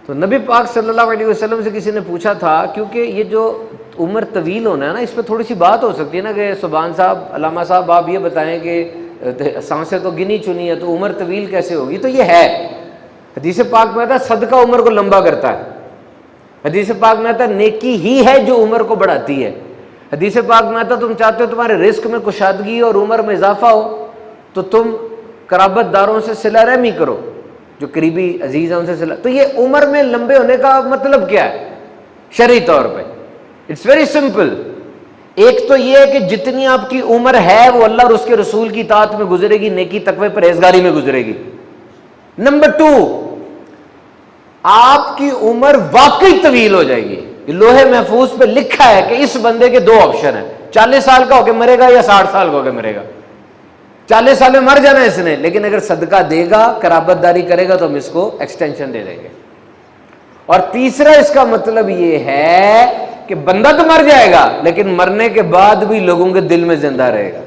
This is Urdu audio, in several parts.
تو نبی پاک صلی اللہ علیہ وسلم سے کسی نے پوچھا تھا، کیونکہ یہ جو عمر طویل ہونا ہے نا، اس پہ تھوڑی سی بات ہو سکتی ہے نا کہ سبحان صاحب، علامہ صاحب آپ یہ بتائیں کہ سانسیں تو گنی چنی ہے تو عمر طویل کیسے ہوگی؟ تو یہ ہے، حدیث پاک میں آتا ہے صدقہ عمر کو لمبا کرتا ہے، حدیث پاک میں آتا ہے نیکی ہی ہے جو عمر کو بڑھاتی ہے، حدیث پاک میں آتا ہے تم چاہتے ہو تمہارے رزق میں کشادگی اور عمر میں اضافہ ہو تو تم قرابت داروں سے صلہ رحمی کرو، جو قریبی عزیز ہیں ان سے صلہ۔ تو یہ عمر میں لمبے ہونے کا مطلب کیا ہے شرعی طور پہ؟ It's very simple. ایک تو یہ ہے کہ جتنی آپ کی عمر ہے وہ اللہ اور اس کے رسول کی اطاعت میں گزرے گی، نیکی تقوی پرہیزگاری میں گزرے گی۔ نمبر 2، آپ کی عمر واقعی طویل ہو جائے گی۔ لوہے محفوظ پہ لکھا ہے کہ اس بندے کے 2 آپشن ہیں، 40 سال کا ہو کے مرے گا یا 60 سال کا ہو کے مرے گا۔ 40 سال میں مر جانا ہے اس نے، لیکن اگر صدقہ دے گا، قرابت داری کرے گا تو ہم اس کو ایکسٹینشن دے دیں گے۔ اور تیسرا اس کا مطلب یہ ہے کہ بندہ تو مر جائے گا لیکن مرنے کے بعد بھی لوگوں کے دل میں زندہ رہے گا۔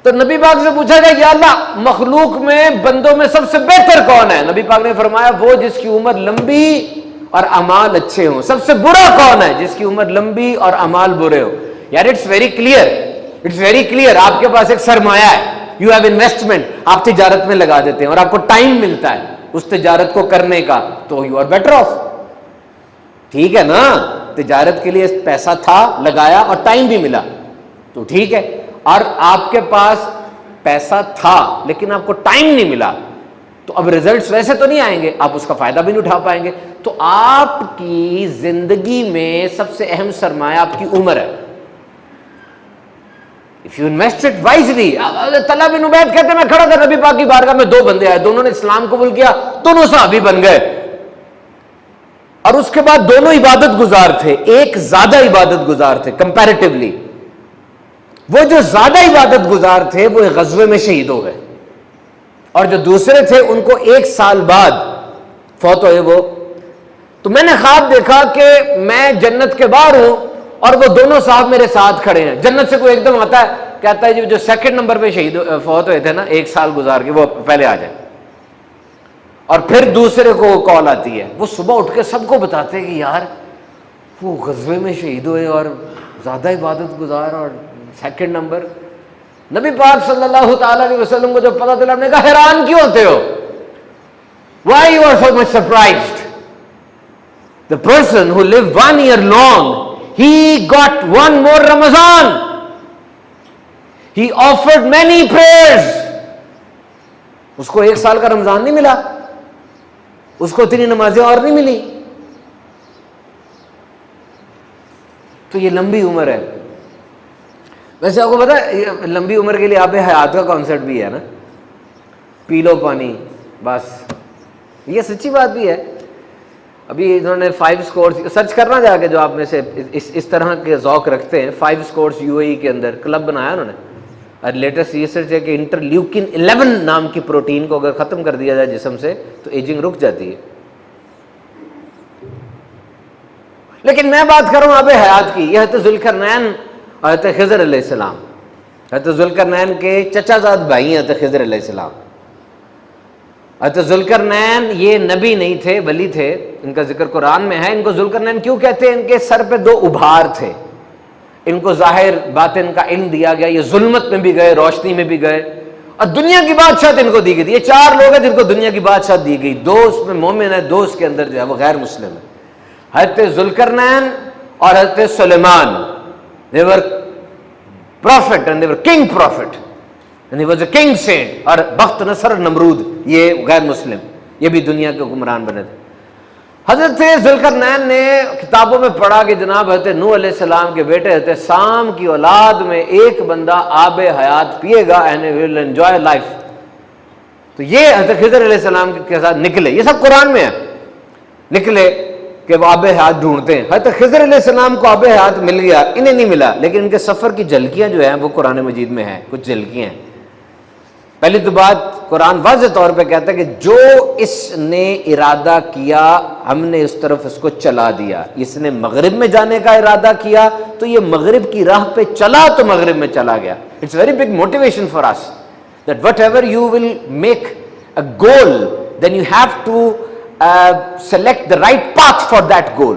تو نبی پاک سے پوچھا گیا یا اللہ مخلوق میں بندوں میں سب سے بہتر کون ہے؟ نبی پاک نے فرمایا وہ جس کی عمر لمبی اور اعمال اچھے ہوں۔ سب سے برا کون ہے؟ جس کی عمر لمبی اور اعمال برے ہو۔ یار it's very clear, it's very clear. آپ کے پاس ایک سرمایہ ہے، یو ہیو انویسٹمنٹ، آپ تجارت میں لگا دیتے ہیں اور آپ کو ٹائم ملتا ہے اس تجارت کو کرنے کا، تو یو آر بیٹر آف۔ ٹھیک ہے نا، تجارت کے لیے پیسہ تھا، لگایا اور ٹائم بھی ملا تو ٹھیک ہے۔ اور آپ کے پاس پیسہ تھا لیکن آپ کو ٹائم نہیں ملا تو اب ریزلٹس ویسے تو نہیں آئیں گے، آپ اس کا فائدہ بھی نہیں اٹھا پائیں گے۔ تو آپ کی زندگی میں سب سے اہم سرمایہ آپ کی عمر ہے۔ If you invest it wisely، Talha بن عبید کہتے ہیں میں کھڑا تھا نبی پاک کی بارگاہ میں، 2 بندے آئے، دونوں نے اسلام قبول کیا، دونوں صحابی بن گئے، اور اس کے بعد دونوں عبادت گزار تھے، ایک زیادہ عبادت گزار تھے کمپیریٹیولی۔ وہ جو زیادہ عبادت گزار تھے وہ ایک غزوے میں شہید ہو گئے، اور جو دوسرے تھے ان کو 1 سال بعد فوت ہوئے وہ۔ تو میں نے خواب دیکھا کہ میں جنت کے باہر ہوں اور وہ دونوں صاحب میرے ساتھ کھڑے ہیں۔ جنت سے کوئی ایک دم آتا ہے، کہتا ہے جو 2nd نمبر پہ شہید فوت ہوئے تھے نا 1 سال گزار کے، وہ پہلے آ جائے۔ اور پھر دوسرے کو کال آتی ہے، وہ صبح اٹھ کے سب کو بتاتے ہیں کہ یار وہ غزوے میں شہید ہوئے اور زیادہ عبادت گزار اور 2nd نمبر۔ نبی پاک صلی اللہ تعالی علیہ وسلم کو جب پتا چلا، نے کہا حیران کیوں ہوتے ہو؟ Why you are so much surprised? The person who lived 1 year long, he got 1 more Ramadan. He offered many prayers. اس کو 1 سال کا رمضان نہیں ملا، اس کو اتنی نمازیں اور نہیں ملی۔ تو یہ لمبی عمر ہے۔ ویسے آپ کو پتا ہے لمبی عمر کے لیے آب حیات کا کانسیپٹ بھی ہے نا، پی لو پانی بس، یہ سچی بات بھی ہے۔ ابھی انہوں نے 5 اسکورس سرچ کرنا جا کے، جو آپ میں سے اس طرح کے ذوق رکھتے ہیں، 5 اسکورس UAE کے اندر کلب بنایا انہوں نے، اور لیٹسٹ ریسرچ ہے کہ انٹرلیوکن 11 نام کی پروٹین کو اگر ختم کر دیا جائے جسم سے تو ایجنگ رک جاتی ہے۔ لیکن میں بات کروں آب حیات کی، یہ حضرت ذوالقرنین اور حضرت خضر علیہ السلام۔ حضرت ذوالقرنین کے چچا زاد بھائی ہیں حضرت خضر علیہ السلام۔ حضرت ذوالقرنین یہ نبی نہیں تھے، ولی تھے، ان کا ذکر قرآن میں ہے۔ ان کو ذوالقرنین کیوں کہتے ہیں؟ ان کے سر پہ 2 ابھار تھے، ان کو ظاہر باطن کا علم دیا گیا، یہ ظلمت میں بھی گئے، روشنی میں بھی گئے، اور دنیا کی بادشاہت ان کو دی گئی تھی۔ یہ 4 لوگ ہیں جن کو دنیا کی بادشاہت دی گئی، 2 اس میں مومن ہیں، 2 اس کے اندر جو ہے وہ غیر مسلم ہے۔ حضرت ذوالقرنین اور حضرت سلیمان، they were prophet and they were king prophet and he was a king saint۔ اور بخت نصر نمرود یہ غیر مسلم، یہ بھی دنیا کے حکمران بنے تھے۔ حضرت ذوالقرنین نے کتابوں میں پڑھا کہ جناب حضرت نوح علیہ السلام کے بیٹے حضرت سام کی اولاد میں ایک بندہ آب حیات پیے گا and he will enjoy life۔ تو یہ حضرت خضر علیہ السلام کے ساتھ نکلے، یہ سب قرآن میں ہے، نکلے کہ وہ آب حیات ڈھونڈتے ہیں۔ حضرت خضر علیہ السلام کو آب حیات مل گیا، انہیں نہیں ملا، لیکن ان کے سفر کی جھلکیاں جو ہیں وہ قرآن مجید میں ہیں، کچھ جھلکیاں ہیں۔ پہلی تو بات قرآن واضح طور پہ کہتا ہے کہ جو اس نے ارادہ کیا ہم نے اس طرف اس کو چلا دیا۔ اس نے مغرب میں جانے کا ارادہ کیا تو یہ مغرب کی راہ پہ چلا تو مغرب میں چلا گیا۔ It's very big motivation for us that whatever you will make a goal then you have to select the right path for that goal.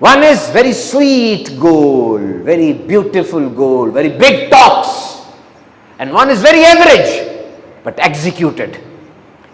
one is very sweet goal, very beautiful goal, very big talks, and one is very average but executed.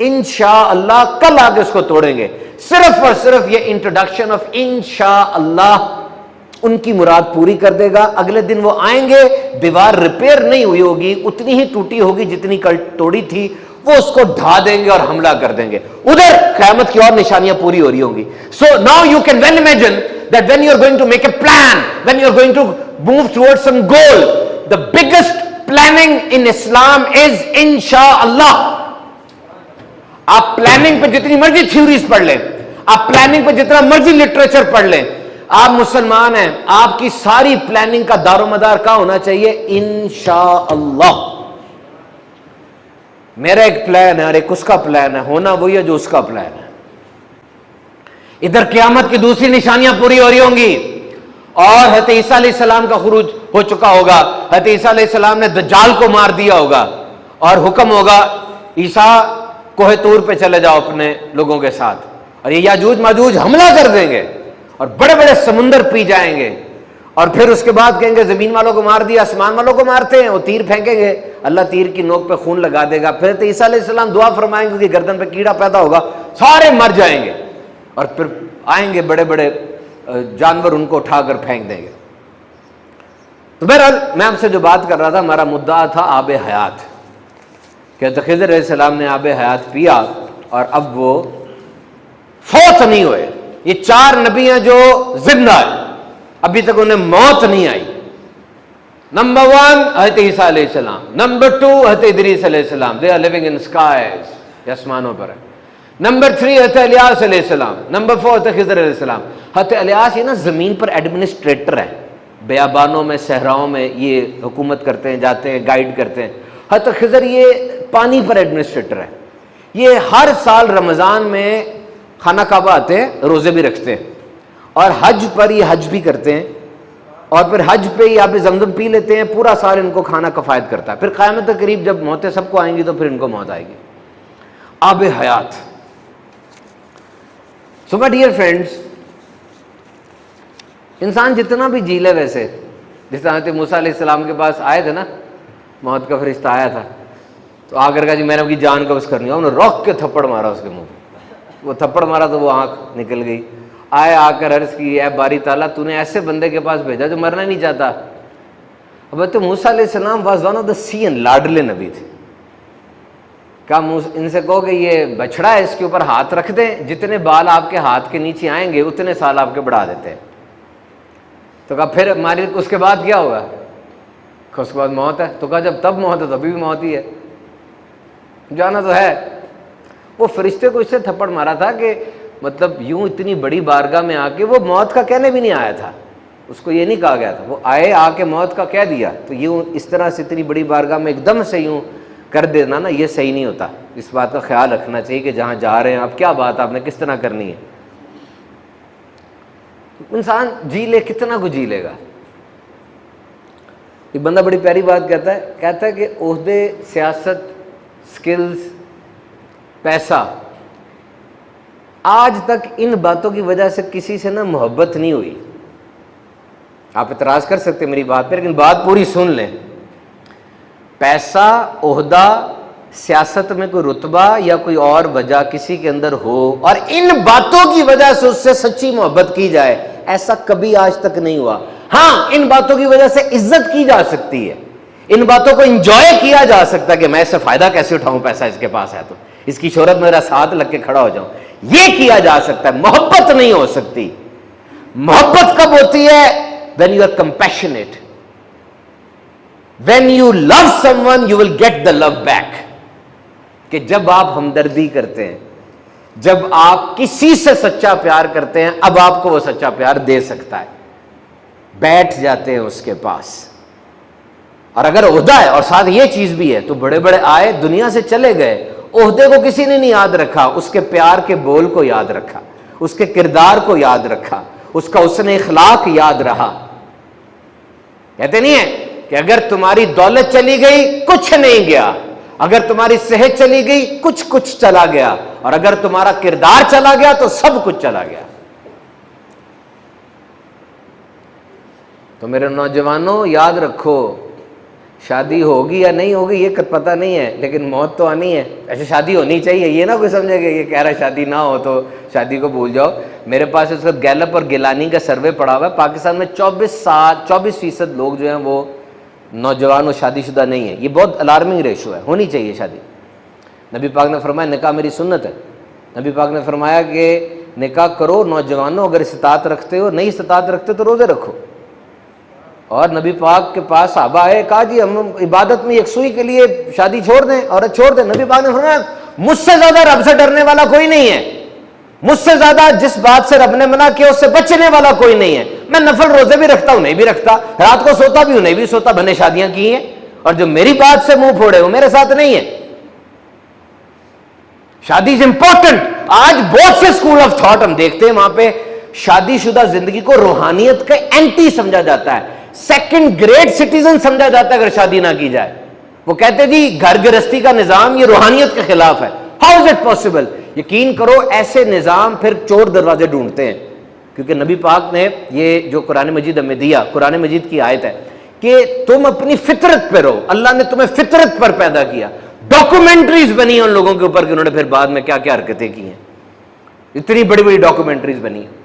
انشاءاللہ کل آگے اس کو توڑیں گے. صرف اور صرف یہ انٹروڈکشن آف انشاءاللہ ان کی مراد پوری کر دے گا. اگلے دن وہ آئیں گے, دیوار ریپیئر نہیں ہوئی ہوگی, اتنی ہی ٹوٹی ہوگی جتنی کل توڑی تھی, وہ اس کو ڈھا دیں گے اور حملہ کر دیں گے. ادھر قیامت کی اور نشانیاں پوری ہو رہی ہوں گی. So now you can well imagine that when you are going to make a plan, when you are going to move towards some goal, the biggest planning in Islam is inshallah. آپ پلاننگ پہ جتنی مرضی تھیوریز پڑھ لیں, آپ پلاننگ پہ جتنا مرضی لٹریچر پڑھ لیں, آپ مسلمان ہیں, آپ کی ساری پلاننگ کا دار و مدار کیا ہونا چاہیے؟ انشاءاللہ. میرا ایک پلان ہے اور ایک اس کا پلان ہے, ہونا وہی ہے جو اس کا پلان ہے. ادھر قیامت کی دوسری نشانیاں پوری ہو رہی ہوں گی, اور حضرت عیسیٰ علیہ السلام کا خروج ہو چکا ہوگا. حضرت عیسیٰ علیہ السلام نے دجال کو مار دیا ہوگا, اور حکم ہوگا عیسیٰ کوہ طور پہ چلے جاؤ اپنے لوگوں کے ساتھ, اور یہ یاجوج ماجوج حملہ کر دیں گے, اور بڑے بڑے سمندر پی جائیں گے, اور پھر اس کے بعد کہیں گے زمین والوں کو مار دیا, آسمان والوں کو مارتے ہیں, وہ تیر پھینکیں گے, اللہ تیر کی نوک پہ خون لگا دے گا. پھر تو عیسیٰ علیہ السلام دعا فرمائیں گے کہ گردن پہ کیڑا پیدا ہوگا, سارے مر جائیں گے, اور پھر آئیں گے بڑے بڑے جانور ان کو اٹھا کر پھینک دیں گے. تو بہرحال میں آپ سے جو بات کر رہا تھا, ہمارا مدعا تھا آب حیات, کہ خضر علیہ السلام نے آب حیات پیا اور اب وہ فوت نہیں ہوئے. یہ 4 نبی ہیں جو زندہ ہیں, ابھی تک انہیں موت نہیں آئی. نمبر 1 حضرت عیسیٰ علیہ السلام, نمبر 2 حضرت ادریس علیہ السلام, they are living in skies, یہ آسمانوں پر ہے. نمبر 3 حضرت الیاس علیہ السلام. نمبر 4 حضرت خضر علیہ السلام. حضرت الیاس یہ نا زمین پر ایڈمنسٹریٹر ہے, بیابانوں میں صحراؤں میں یہ حکومت کرتے ہیں, جاتے ہیں, گائیڈ کرتے ہیں. حضرت خضر یہ پانی پر ایڈمنسٹریٹر ہے. یہ ہر سال رمضان میں خانہ کعبہ آتے ہیں, روزے بھی رکھتے ہیں, اور حج پر یہ حج بھی کرتے ہیں, اور پھر حج پہ یہ آب زمزم پی لیتے ہیں. پورا سال ان کو کھانا کفایت کرتا ہے. پھر قیامت کے قریب جب موتیں سب کو آئیں گی تو پھر ان کو موت آئے گی. آب حیات. سو مائی ڈیئر فرینڈس, انسان جتنا بھی جی لے, ویسے جس طرح حضرت موسیٰ علیہ السلام کے پاس آئے تھے نا, موت کا فرشتہ آیا تھا, تو آ کر کہا جی میں نے آپ کی جان قبض کرنی ہے. انہوں نے روک کے تھپڑ مارا اس کے منہ پہ, وہ تھپڑ مارا تو وہ آنکھ نکل گئی. آئے, آ کر عرض کی اے باری تعالیٰ تو نے ایسے بندے کے پاس بھیجا جو مرنا نہیں چاہتا. اب تو موسیٰ علیہ السلام واز ون آف دا سین, لاڈلے نبی تھے. کہا ان سے کہو کہ یہ بچڑا ہے, اس کے اوپر ہاتھ رکھ دیں, جتنے بال آپ کے ہاتھ کے نیچے آئیں گے اتنے سال آپ کے بڑھا دیتے ہیں. تو کہا پھر ہماری اس کے بعد کیا ہوگا؟ اس کے بعد موت ہے. تو کہا جب تب موت ہے تو ابھی بھی موت ہی ہے, جانا تو ہے. وہ فرشتے کو اس سے تھپڑ مارا تھا کہ مطلب یوں اتنی بڑی بارگاہ میں آ کے, وہ موت کا کہنے بھی نہیں آیا تھا, اس کو یہ نہیں کہا گیا تھا. وہ آئے, آ کے موت کا کہہ دیا. تو یوں اس طرح سے اتنی بڑی بارگاہ میں ایک دم سے یوں کر دینا نا, یہ صحیح نہیں ہوتا. اس بات کا خیال رکھنا چاہیے کہ جہاں جا رہے ہیں آپ, کیا بات آپ نے کس طرح کرنی ہے. انسان جی لے, کتنا کو جی لے گا. ایک بندہ بڑی پیاری بات کہتا ہے کہ عہدے, سیاست, سکلز, پیسہ, آج تک ان باتوں کی وجہ سے کسی سے نا محبت نہیں ہوئی. آپ اعتراض کر سکتے میری بات پہ, لیکن بات پوری سن لیں. پیسہ, عہدہ, سیاست میں کوئی رتبہ یا کوئی اور وجہ کسی کے اندر ہو اور ان باتوں کی وجہ سے اس سے سچی محبت کی جائے, ایسا کبھی آج تک نہیں ہوا. ہاں, ان باتوں کی وجہ سے عزت کی جا سکتی ہے, ان باتوں کو انجوائے کیا جا سکتا ہے کہ میں اس سے فائدہ کیسے اٹھاؤں, پیسہ اس کے پاس ہے تو اس کی شہرت میرا ساتھ لگ کے کھڑا ہو جاؤں, یہ کیا جا سکتا ہے. محبت نہیں ہو سکتی. محبت کب ہوتی ہے؟ when you are compassionate, when you love someone you will get the love back. کہ جب آپ ہمدردی کرتے ہیں, جب آپ کسی سے سچا پیار کرتے ہیں, اب آپ کو وہ سچا پیار دے سکتا ہے. بیٹھ جاتے ہیں اس کے پاس. اور اگر عہدہ ہے اور ساتھ یہ چیز بھی ہے, تو بڑے بڑے آئے, دنیا سے چلے گئے, عہدے کو کسی نے نہیں یاد رکھا, اس کے پیار کے بول کو یاد رکھا, اس کے کردار کو یاد رکھا, اس کا حسن اخلاق یاد رہا. کہتے نہیں ہے کہ اگر تمہاری دولت چلی گئی کچھ نہیں گیا, اگر تمہاری صحت چلی گئی کچھ چلا گیا, اور اگر تمہارا کردار چلا گیا تو سب کچھ چلا گیا. تو میرے نوجوانوں یاد رکھو شادی ہوگی یا نہیں ہوگی یہ پتہ نہیں ہے، لیکن موت تو آنی ہے. ایسے شادی ہونی چاہیے، یہ نہ کوئی سمجھے کہ یہ کہہ رہا ہے شادی نہ ہو تو شادی کو بھول جاؤ. میرے پاس اس وقت گیلپ اور گیلانی کا سروے پڑا ہوا ہے، پاکستان میں 24% لوگ جو ہیں وہ نوجوان و شادی شدہ نہیں ہیں. یہ بہت الارمنگ ریشو ہے. ہونی چاہیے شادی. نبی پاک نے فرمایا نکاح میری سنت ہے. نبی پاک نے فرمایا کہ نکاح کرو نوجوانوں، اگر استطاعت رکھتے ہو، نہیں استطاعت رکھتے تو روزے رکھو. اور نبی پاک کے پاس صحابہ آئے، کہا جی ہم عبادت میں یکسوئی کے لیے شادی چھوڑ دیں، عورت چھوڑ دیں. نبی پاک نے فرمایا مجھ سے زیادہ رب سے ڈرنے والا کوئی نہیں ہے، مجھ سے زیادہ جس بات سے رب نے منع کیا اس سے بچنے والا کوئی نہیں ہے. میں نفل روزے بھی رکھتا ہوں، نہیں بھی رکھتا، رات کو سوتا بھی ہوں، نہیں بھی سوتا، بنے شادیاں کی ہیں، اور جو میری بات سے منہ پھوڑے وہ میرے ساتھ نہیں ہے. شادی از امپورٹنٹ. آج بہت سے اسکول آف تھاٹ ہم دیکھتے ہیں وہاں پہ شادی شدہ زندگی کو روحانیت کا اینٹی سمجھا جاتا ہے، سیکنڈ گریڈ سٹیزن سمجھا جاتا ہے اگر شادی نہ کی جائے. وہ کہتے جی گھر گرہستی کا نظام یہ روحانیت کے خلاف ہے. How is it possible? یقین کرو ایسے نظام پھر چور دروازے ڈھونڈتے ہیں. کیونکہ نبی پاک نے یہ جو قرآن مجید ہمیں دیا، قرآن مجید کی آیت ہے کہ تم اپنی فطرت پہ رہو. اللہ نے تمہیں فطرت پر پیدا کیا. ڈاکومنٹریز بنی ہیں ان لوگوں کے اوپر کہ انہوں نے پھر بعد میں کیا کیا حرکتیں کی ہیں. اتنی بڑی بڑی ڈاکومنٹریز بنی ہیں.